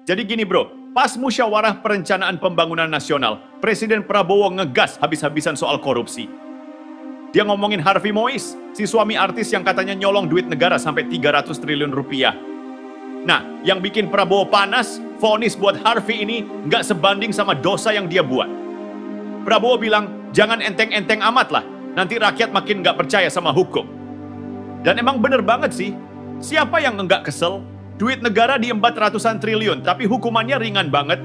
Jadi gini bro, pas musyawarah perencanaan pembangunan nasional, Presiden Prabowo ngegas habis-habisan soal korupsi. Dia ngomongin Harvey Mois, si suami artis yang katanya nyolong duit negara sampai 300 triliun rupiah. Nah, yang bikin Prabowo panas, vonis buat Harvey ini nggak sebanding sama dosa yang dia buat. Prabowo bilang, jangan enteng-enteng amat lah, nanti rakyat makin nggak percaya sama hukum. Dan emang bener banget sih, siapa yang nggak kesel? Duit negara diembat ratusan triliun, tapi hukumannya ringan banget.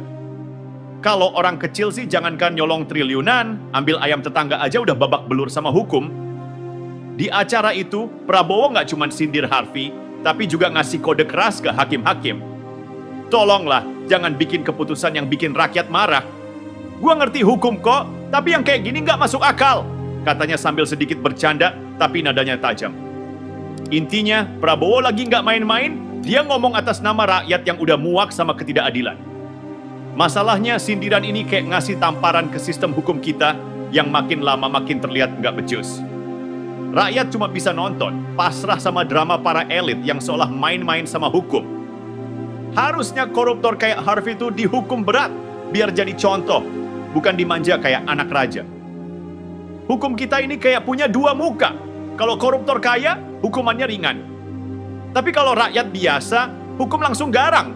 Kalau orang kecil sih jangankan nyolong triliunan, ambil ayam tetangga aja udah babak belur sama hukum. Di acara itu, Prabowo nggak cuma sindir Harvey, tapi juga ngasih kode keras ke hakim-hakim. Tolonglah, jangan bikin keputusan yang bikin rakyat marah. Gua ngerti hukum kok, tapi yang kayak gini nggak masuk akal. Katanya sambil sedikit bercanda, tapi nadanya tajam. Intinya, Prabowo lagi nggak main-main, dia ngomong atas nama rakyat yang udah muak sama ketidakadilan. Masalahnya, sindiran ini kayak ngasih tamparan ke sistem hukum kita yang makin lama makin terlihat nggak becus. Rakyat cuma bisa nonton, pasrah sama drama para elit yang seolah main-main sama hukum. Harusnya koruptor kayak Harvey itu dihukum berat, biar jadi contoh, bukan dimanja kayak anak raja. Hukum kita ini kayak punya dua muka. Kalau koruptor kaya, hukumannya ringan. Tapi kalau rakyat biasa, hukum langsung garang.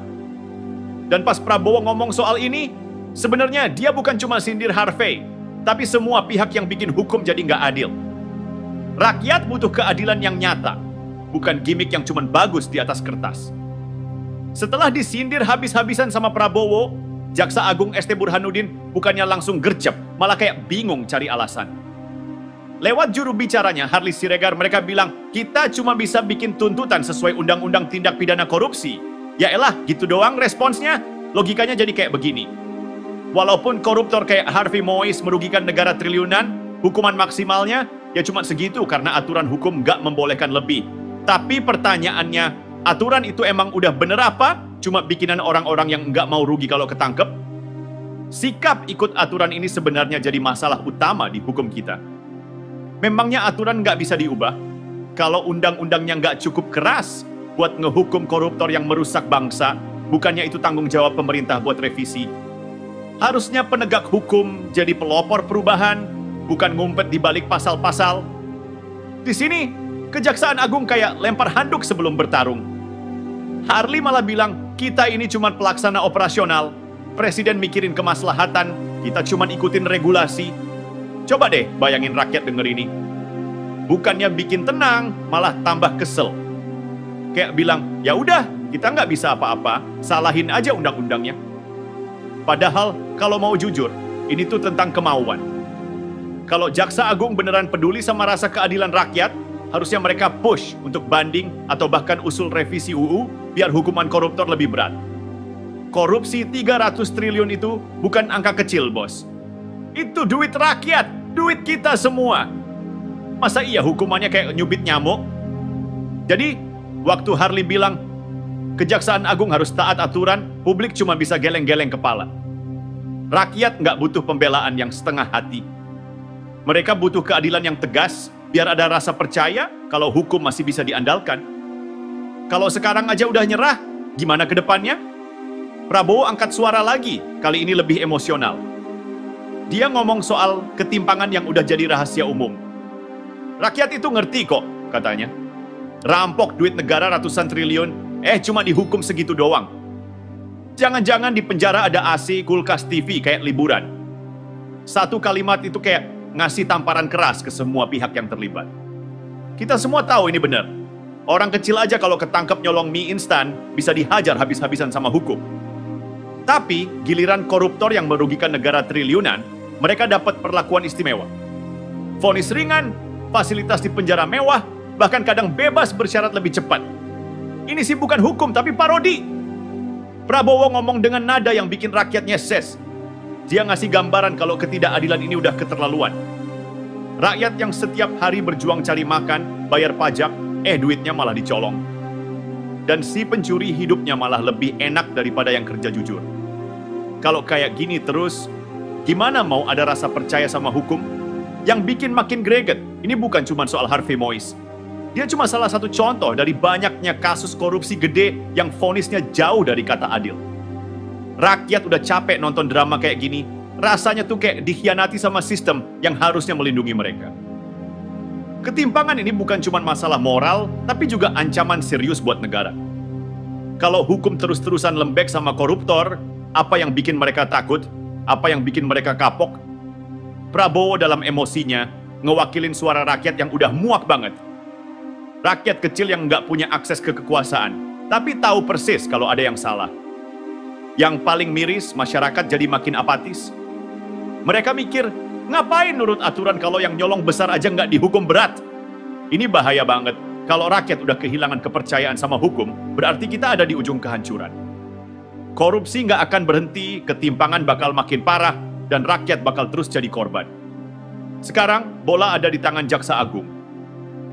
Dan pas Prabowo ngomong soal ini, sebenarnya dia bukan cuma sindir Harvey, tapi semua pihak yang bikin hukum jadi nggak adil. Rakyat butuh keadilan yang nyata, bukan gimmick yang cuma bagus di atas kertas. Setelah disindir habis-habisan sama Prabowo, Jaksa Agung ST Burhanuddin bukannya langsung gercep, malah kayak bingung cari alasan. Lewat juru bicaranya, Harley Siregar, mereka bilang, kita cuma bisa bikin tuntutan sesuai Undang-Undang Tindak Pidana Korupsi. Ya elah, gitu doang responsnya. Logikanya jadi kayak begini. Walaupun koruptor kayak Harvey Mois merugikan negara triliunan, hukuman maksimalnya ya cuma segitu karena aturan hukum nggak membolehkan lebih. Tapi pertanyaannya, aturan itu emang udah bener apa? Cuma bikinan orang-orang yang nggak mau rugi kalau ketangkep? Sikap ikut aturan ini sebenarnya jadi masalah utama di hukum kita. Memangnya aturan nggak bisa diubah? Kalau undang-undangnya nggak cukup keras buat ngehukum koruptor yang merusak bangsa, bukannya itu tanggung jawab pemerintah buat revisi? Harusnya penegak hukum jadi pelopor perubahan, bukan ngumpet di balik pasal-pasal. Di sini, Kejaksaan Agung kayak lempar handuk sebelum bertarung. Harley malah bilang, kita ini cuma pelaksana operasional, presiden mikirin kemaslahatan, kita cuma ikutin regulasi. Coba deh bayangin rakyat denger ini. Bukannya bikin tenang, malah tambah kesel. Kayak bilang, ya udah, kita nggak bisa apa-apa, salahin aja undang-undangnya. Padahal, kalau mau jujur, ini tuh tentang kemauan. Kalau Jaksa Agung beneran peduli sama rasa keadilan rakyat, harusnya mereka push untuk banding atau bahkan usul revisi UU biar hukuman koruptor lebih berat. Korupsi 300 triliun itu bukan angka kecil, bos. Itu duit rakyat. Duit kita semua. Masa iya hukumannya kayak nyubit nyamuk? Jadi, waktu Harley bilang, Kejaksaan Agung harus taat aturan, publik cuma bisa geleng-geleng kepala. Rakyat nggak butuh pembelaan yang setengah hati. Mereka butuh keadilan yang tegas, biar ada rasa percaya kalau hukum masih bisa diandalkan. Kalau sekarang aja udah nyerah, gimana ke depannya? Prabowo angkat suara lagi, kali ini lebih emosional. Dia ngomong soal ketimpangan yang udah jadi rahasia umum. Rakyat itu ngerti kok, katanya. Rampok duit negara ratusan triliun, cuma dihukum segitu doang. Jangan-jangan di penjara ada AC, kulkas, TV kayak liburan. Satu kalimat itu kayak ngasih tamparan keras ke semua pihak yang terlibat. Kita semua tahu ini benar. Orang kecil aja kalau ketangkep nyolong mie instan, bisa dihajar habis-habisan sama hukum. Tapi, giliran koruptor yang merugikan negara triliunan, mereka dapat perlakuan istimewa. Vonis ringan, fasilitas di penjara mewah, bahkan kadang bebas bersyarat lebih cepat. Ini sih bukan hukum, tapi parodi. Prabowo ngomong dengan nada yang bikin rakyatnya ses. Dia ngasih gambaran kalau ketidakadilan ini udah keterlaluan. Rakyat yang setiap hari berjuang cari makan, bayar pajak, duitnya malah dicolong. Dan si pencuri hidupnya malah lebih enak daripada yang kerja jujur. Kalau kayak gini terus, gimana mau ada rasa percaya sama hukum? Yang bikin makin greget, ini bukan cuma soal Harvey Mois. Dia cuma salah satu contoh dari banyaknya kasus korupsi gede yang vonisnya jauh dari kata adil. Rakyat udah capek nonton drama kayak gini. Rasanya tuh kayak dikhianati sama sistem yang harusnya melindungi mereka. Ketimpangan ini bukan cuma masalah moral, tapi juga ancaman serius buat negara. Kalau hukum terus-terusan lembek sama koruptor, apa yang bikin mereka takut? Apa yang bikin mereka kapok? Prabowo dalam emosinya ngewakilin suara rakyat yang udah muak banget. Rakyat kecil yang nggak punya akses ke kekuasaan, tapi tahu persis kalau ada yang salah. Yang paling miris, masyarakat jadi makin apatis. Mereka mikir, ngapain nurut aturan kalau yang nyolong besar aja nggak dihukum berat? Ini bahaya banget. Kalau rakyat udah kehilangan kepercayaan sama hukum, berarti kita ada di ujung kehancuran. Korupsi nggak akan berhenti, ketimpangan bakal makin parah, dan rakyat bakal terus jadi korban. Sekarang, bola ada di tangan Jaksa Agung.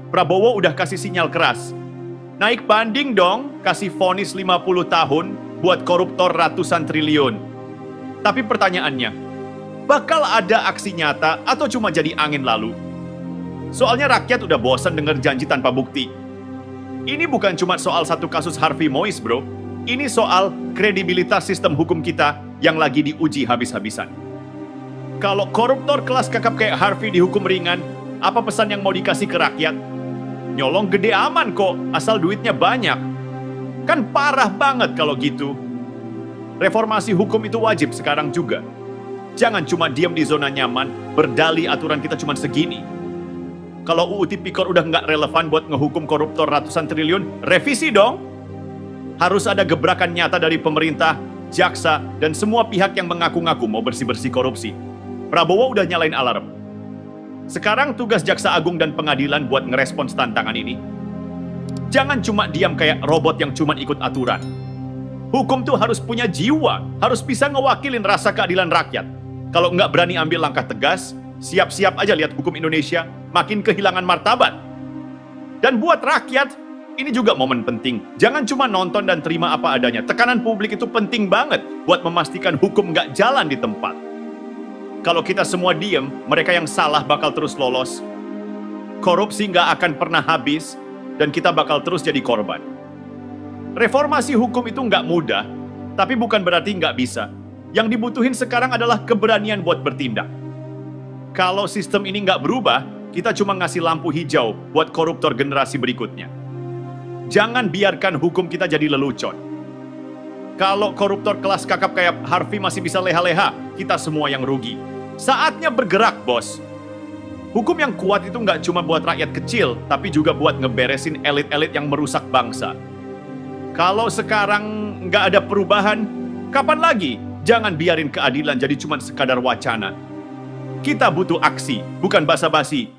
Prabowo udah kasih sinyal keras. Naik banding dong, kasih vonis 50 tahun buat koruptor ratusan triliun. Tapi pertanyaannya, bakal ada aksi nyata atau cuma jadi angin lalu? Soalnya rakyat udah bosan dengar janji tanpa bukti. Ini bukan cuma soal satu kasus Harvey Mois, bro. Ini soal kredibilitas sistem hukum kita yang lagi diuji habis-habisan. Kalau koruptor kelas kakap kayak Harvey dihukum ringan, apa pesan yang mau dikasih ke rakyat? Nyolong gede aman kok, asal duitnya banyak. Kan parah banget kalau gitu. Reformasi hukum itu wajib sekarang juga. Jangan cuma diam di zona nyaman, berdali aturan kita cuma segini. Kalau UU Tipikor udah nggak relevan buat ngehukum koruptor ratusan triliun, revisi dong. Harus ada gebrakan nyata dari pemerintah, jaksa, dan semua pihak yang mengaku-ngaku mau bersih-bersih korupsi. Prabowo udah nyalain alarm. Sekarang tugas Jaksa Agung dan pengadilan buat ngerespons tantangan ini. Jangan cuma diam kayak robot yang cuma ikut aturan. Hukum tuh harus punya jiwa, harus bisa ngewakilin rasa keadilan rakyat. Kalau nggak berani ambil langkah tegas, siap-siap aja lihat hukum Indonesia makin kehilangan martabat. Dan buat rakyat, ini juga momen penting. Jangan cuma nonton dan terima apa adanya. Tekanan publik itu penting banget buat memastikan hukum nggak jalan di tempat. Kalau kita semua diem, mereka yang salah bakal terus lolos. Korupsi nggak akan pernah habis, dan kita bakal terus jadi korban. Reformasi hukum itu nggak mudah, tapi bukan berarti nggak bisa. Yang dibutuhin sekarang adalah keberanian buat bertindak. Kalau sistem ini nggak berubah, kita cuma ngasih lampu hijau buat koruptor generasi berikutnya. Jangan biarkan hukum kita jadi lelucon. Kalau koruptor kelas kakap kayak Harvey masih bisa leha-leha, kita semua yang rugi. Saatnya bergerak, bos. Hukum yang kuat itu nggak cuma buat rakyat kecil, tapi juga buat ngeberesin elit-elit yang merusak bangsa. Kalau sekarang nggak ada perubahan, kapan lagi? Jangan biarin keadilan jadi cuma sekadar wacana. Kita butuh aksi, bukan basa-basi.